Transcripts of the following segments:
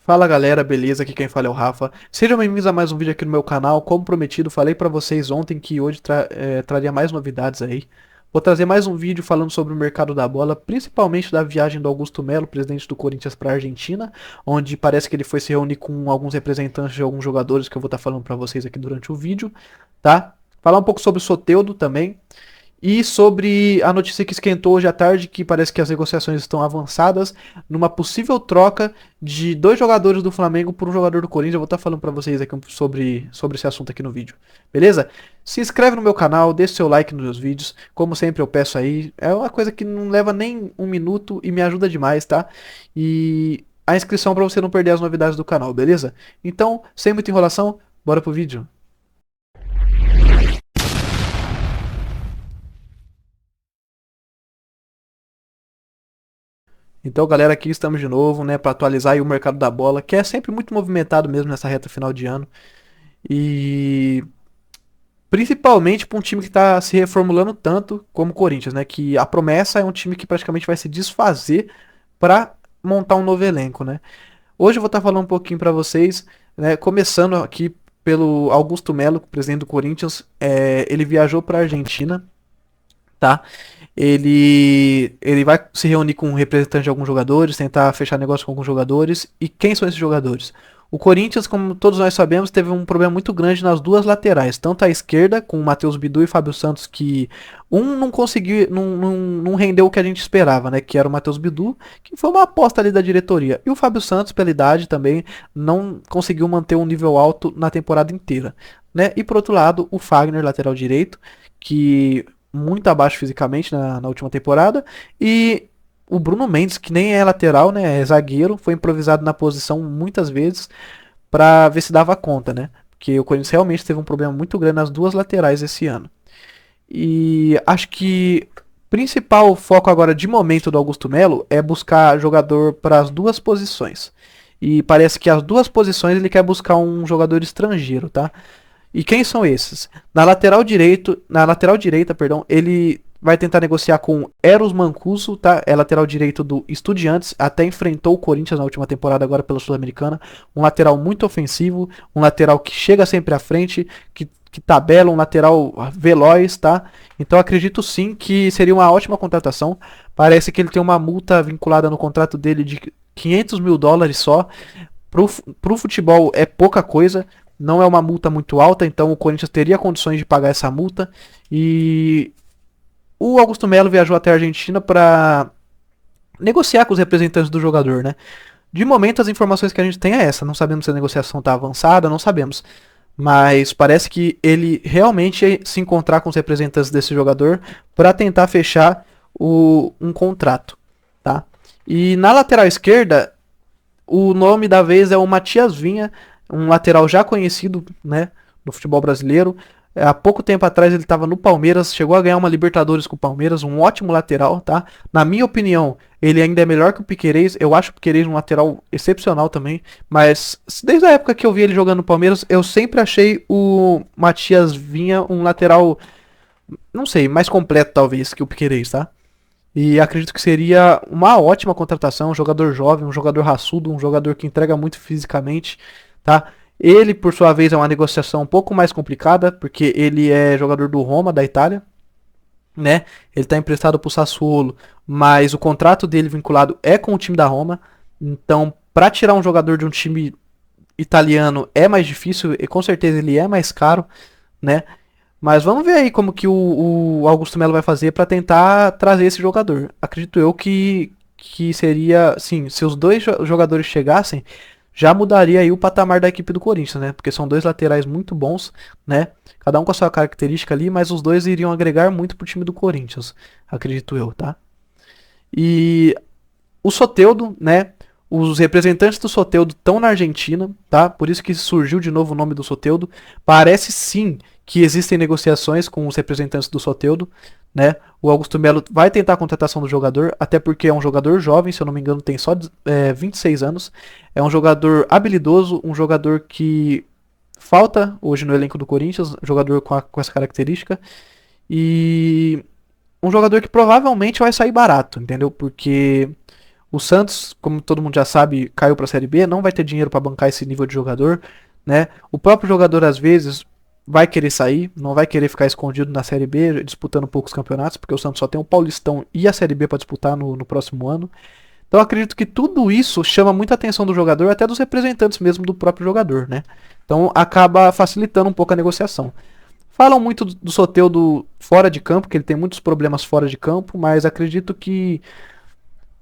Fala galera, beleza? Aqui quem fala é o Rafa. Sejam bem-vindos a mais um vídeo aqui no meu canal. Como prometido, falei pra vocês ontem que hoje traria mais novidades aí. Vou trazer mais um vídeo falando sobre o mercado da bola, principalmente da viagem do Augusto Melo, presidente do Corinthians, para a Argentina, onde parece que ele foi se reunir com alguns representantes de alguns jogadores que eu vou estar falando pra vocês aqui durante o vídeo, tá? Falar um pouco sobre o Soteldo também. E sobre a notícia que esquentou hoje à tarde, que parece que as negociações estão avançadas, numa possível troca de dois jogadores do Flamengo por um jogador do Corinthians. Eu vou estar falando para vocês aqui sobre esse assunto aqui no vídeo. Beleza? Se inscreve no meu canal, deixa seu like nos meus vídeos. Como sempre eu peço aí. É uma coisa que não leva nem um minuto e me ajuda demais, tá? E a inscrição para você não perder as novidades do canal, beleza? Então, sem muita enrolação, bora pro vídeo. Então, galera, aqui estamos de novo, né, para atualizar aí o mercado da bola, que é sempre muito movimentado mesmo nessa reta final de ano. E principalmente para um time que está se reformulando tanto como o Corinthians, né, que a promessa é um time que praticamente vai se desfazer para montar um novo elenco, né? Hoje eu vou estar falando um pouquinho para vocês, né, começando aqui pelo Augusto Melo, presidente do Corinthians. Ele viajou para a Argentina, tá? Ele vai se reunir com um representante de alguns jogadores, tentar fechar negócio com alguns jogadores. E quem são esses jogadores? O Corinthians, como todos nós sabemos, teve um problema muito grande nas duas laterais, tanto a esquerda, com o Matheus Bidu e Fábio Santos, que um não conseguiu, não rendeu o que a gente esperava, né? Que era o Matheus Bidu, que foi uma aposta ali da diretoria. E o Fábio Santos, pela idade também, não conseguiu manter um nível alto na temporada inteira, né? E por outro lado, o Fagner, lateral direito, que muito abaixo fisicamente na última temporada. E o Bruno Mendes, que nem é lateral, né? É zagueiro, foi improvisado na posição muitas vezes para ver se dava conta, né? Porque o Corinthians realmente teve um problema muito grande nas duas laterais esse ano. E acho que o principal foco agora de momento do Augusto Melo é buscar jogador para as duas posições. E parece que as duas posições ele quer buscar um jogador estrangeiro, tá? E quem são esses? Na lateral direita, perdão, ele vai tentar negociar com Eros Mancuso, tá? É lateral direito do Estudiantes, até enfrentou o Corinthians na última temporada agora pela Sul-Americana, um lateral muito ofensivo, um lateral que chega sempre à frente, que tabela, um lateral veloz, tá? Então acredito sim que seria uma ótima contratação. Parece que ele tem uma multa vinculada no contrato dele de US$ 500 mil só. Pro futebol é pouca coisa, não é uma multa muito alta, então o Corinthians teria condições de pagar essa multa. E o Augusto Melo viajou até a Argentina para negociar com os representantes do jogador, né? De momento, as informações que a gente tem é essa. Não sabemos se a negociação está avançada, não sabemos. Mas parece que ele realmente ia se encontrar com os representantes desse jogador para tentar fechar um contrato, tá? E na lateral esquerda, o nome da vez é o Matias Vinha, um lateral já conhecido, né, no futebol brasileiro. Há pouco tempo atrás ele estava no Palmeiras, chegou a ganhar uma Libertadores com o Palmeiras, um ótimo lateral, tá? Na minha opinião, ele ainda é melhor que o Piquerez. Eu acho o Piquerez um lateral excepcional também, mas desde a época que eu vi ele jogando no Palmeiras, eu sempre achei o Matias Vinha um lateral, não sei, mais completo talvez que o Piquerez, tá? E acredito que seria uma ótima contratação, um jogador jovem, um jogador raçudo, um jogador que entrega muito fisicamente, tá? Ele, por sua vez, é uma negociação um pouco mais complicada, porque ele é jogador do Roma, da Itália, né? Ele está emprestado para o Sassuolo, mas o contrato dele vinculado é com o time da Roma. Então, para tirar um jogador de um time italiano é mais difícil e com certeza ele é mais caro, né? Mas vamos ver aí como que o Augusto Melo vai fazer para tentar trazer esse jogador. Acredito eu que seria, sim, se os dois jogadores chegassem, já mudaria aí o patamar da equipe do Corinthians, né? Porque são dois laterais muito bons, né? Cada um com a sua característica ali, mas os dois iriam agregar muito pro time do Corinthians, acredito eu, tá? E o Soteldo, né? Os representantes do Soteldo estão na Argentina, tá? Por isso que surgiu de novo o nome do Soteldo. Parece sim que existem negociações com os representantes do Soteldo, né? O Augusto Melo vai tentar a contratação do jogador, até porque é um jogador jovem, se eu não me engano, tem só 26 anos. É um jogador habilidoso, um jogador que falta hoje no elenco do Corinthians, um jogador com essa característica. E um jogador que provavelmente vai sair barato, entendeu? Porque O Santos, como todo mundo já sabe, caiu para a Série B, não vai ter dinheiro para bancar esse nível de jogador, né? O próprio jogador às vezes vai querer sair, não vai querer ficar escondido na Série B, disputando poucos campeonatos, porque o Santos só tem o Paulistão e a Série B para disputar no próximo ano. Então eu acredito que tudo isso chama muita atenção do jogador, até dos representantes mesmo do próprio jogador, né? Então acaba facilitando um pouco a negociação. Falam muito do Soteldo fora de campo, que ele tem muitos problemas fora de campo, mas acredito que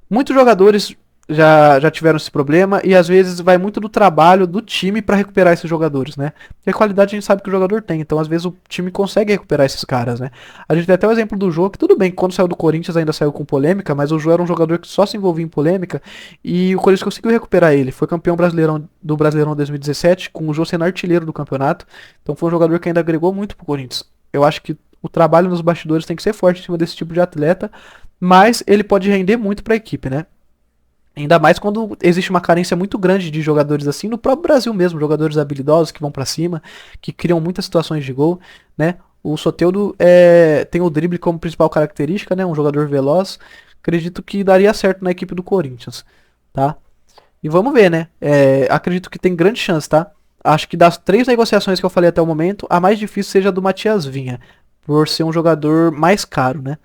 muitos jogadores já tiveram esse problema e às vezes vai muito do trabalho do time para recuperar esses jogadores, né? Porque a qualidade a gente sabe que o jogador tem, então às vezes o time consegue recuperar esses caras, né? A gente tem até o exemplo do Jô, que tudo bem, quando saiu do Corinthians ainda saiu com polêmica, mas o Jô era um jogador que só se envolvia em polêmica e o Corinthians conseguiu recuperar ele. Foi campeão do Brasileirão 2017, com o Jô sendo artilheiro do campeonato, então foi um jogador que ainda agregou muito pro Corinthians. Eu acho que o trabalho nos bastidores tem que ser forte em cima desse tipo de atleta, mas ele pode render muito para a equipe, né? Ainda mais quando existe uma carência muito grande de jogadores assim, no próprio Brasil mesmo, jogadores habilidosos que vão pra cima, que criam muitas situações de gol, né? O Soteldo tem o drible como principal característica, né? Um jogador veloz. Acredito que daria certo na equipe do Corinthians, tá? E vamos ver, né? Acredito que tem grande chance, tá? Acho que das 3 negociações que eu falei até o momento, a mais difícil seja a do Matias Vinha, por ser um jogador mais caro, né?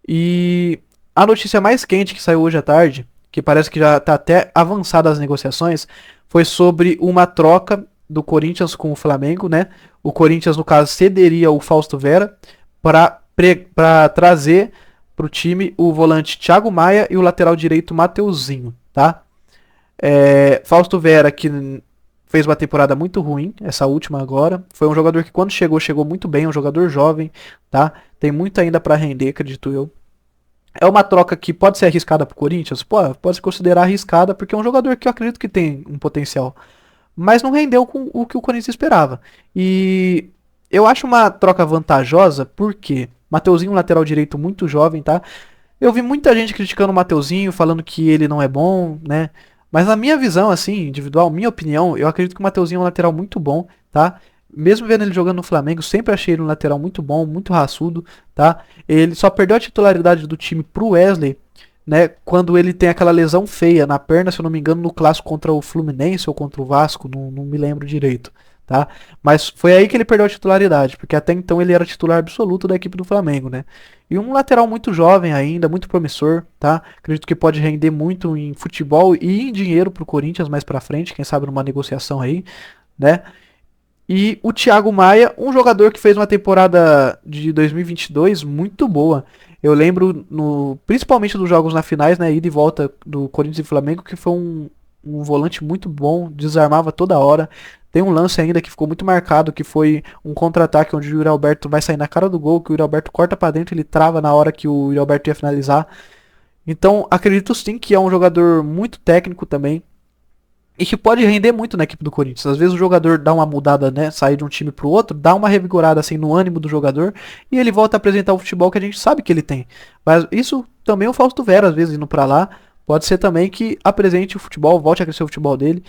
E a notícia mais quente que saiu hoje à tarde, que parece que já está até avançada as negociações, foi sobre uma troca do Corinthians com o Flamengo, né? O Corinthians, no caso, cederia o Fausto Vera para trazer para o time o volante Thiago Maia e o lateral direito Mateuzinho, tá? Fausto Vera, que fez uma temporada muito ruim, essa última agora. Foi um jogador que quando chegou muito bem, um jogador jovem, tá? Tem muito ainda para render, acredito eu. É uma troca que pode ser arriscada pro Corinthians? Pode se considerar arriscada, porque é um jogador que eu acredito que tem um potencial. Mas não rendeu com o que o Corinthians esperava. E eu acho uma troca vantajosa, porque Mateuzinho, lateral direito muito jovem, tá? Eu vi muita gente criticando o Mateuzinho, falando que ele não é bom, né? Mas na minha visão, assim, individual, minha opinião, eu acredito que o Mateuzinho é um lateral muito bom, tá? Mesmo vendo ele jogando no Flamengo, sempre achei ele um lateral muito bom, muito raçudo, tá? Ele só perdeu a titularidade do time pro Wesley, né? Quando ele tem aquela lesão feia na perna, se eu não me engano, no clássico contra o Fluminense ou contra o Vasco, não me lembro direito, tá? Mas foi aí que ele perdeu a titularidade, porque até então ele era titular absoluto da equipe do Flamengo, né? E um lateral muito jovem ainda, muito promissor, tá? Acredito que pode render muito em futebol e em dinheiro pro Corinthians mais pra frente, quem sabe numa negociação aí, né? E o Thiago Maia, um jogador que fez uma temporada de 2022 muito boa. Eu lembro, principalmente dos jogos na finais, né, ida e volta do Corinthians e Flamengo, que foi um volante muito bom, desarmava toda hora. Tem um lance ainda que ficou muito marcado, que foi um contra-ataque onde o Yuri Alberto vai sair na cara do gol, que o Yuri Alberto corta para dentro, ele trava na hora que o Yuri Alberto ia finalizar. Então, acredito sim que é um jogador muito técnico também, e que pode render muito na equipe do Corinthians. Às vezes o jogador dá uma mudada, né? Sair de um time pro outro, dá uma revigorada assim no ânimo do jogador e ele volta a apresentar o futebol que a gente sabe que ele tem. Mas isso também o Fausto Vera, às vezes, indo pra lá, pode ser também que apresente o futebol, volte a crescer o futebol dele.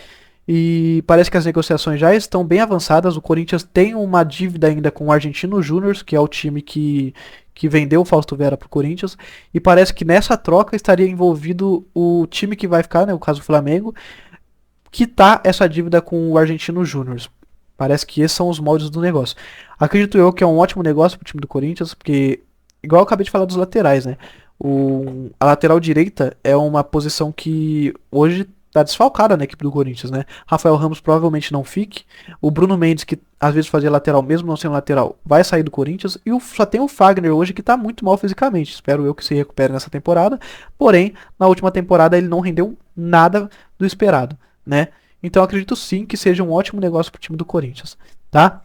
E parece que as negociações já estão bem avançadas. O Corinthians tem uma dívida ainda com o Argentino Júnior, que é o time que vendeu o Fausto Vera pro Corinthians. E parece que nessa troca estaria envolvido o time que vai ficar, né? O caso do Flamengo, quitar essa dívida com o Argentino Júnior. Parece que esses são os moldes do negócio. Acredito eu que é um ótimo negócio pro time do Corinthians, porque, igual eu acabei de falar dos laterais, né? A lateral direita é uma posição que hoje tá desfalcada na equipe do Corinthians, né? Rafael Ramos provavelmente não fique. O Bruno Mendes, que às vezes fazia lateral mesmo não sendo lateral, vai sair do Corinthians. E só tem o Fagner hoje que tá muito mal fisicamente. Espero eu que se recupere nessa temporada. Porém, na última temporada ele não rendeu nada do esperado, né? Então acredito sim que seja um ótimo negócio pro time do Corinthians, tá?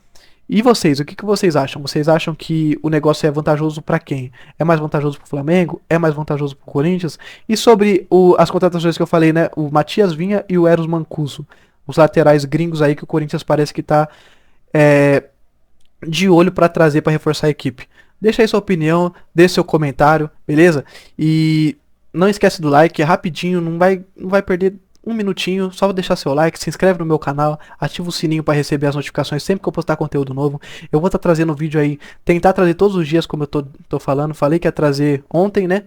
E vocês, o que vocês acham? Vocês acham que o negócio é vantajoso para quem? É mais vantajoso pro Flamengo? É mais vantajoso pro Corinthians? E sobre as contratações que eu falei, né? O Matias Vinha e o Eros Mancuso, os laterais gringos aí que o Corinthians parece que tá de olho para trazer para reforçar a equipe. Deixa aí sua opinião, deixa seu comentário, beleza? E não esquece do like, é rapidinho, não vai perder um minutinho, só deixar seu like, se inscreve no meu canal, ativa o sininho para receber as notificações sempre que eu postar conteúdo novo. Eu vou estar trazendo vídeo aí, tentar trazer todos os dias como eu tô falando, falei que ia trazer ontem, né?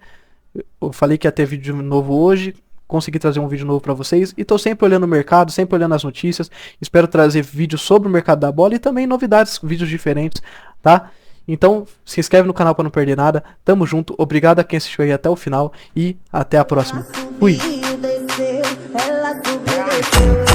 Eu falei que ia ter vídeo novo hoje, consegui trazer um vídeo novo pra vocês. E tô sempre olhando o mercado, sempre olhando as notícias. Espero trazer vídeos sobre o mercado da bola e também novidades, vídeos diferentes, tá? Então, se inscreve no canal pra não perder nada. Tamo junto, obrigado a quem assistiu aí até o final e até a próxima. Fui! Ela subiu, desceu.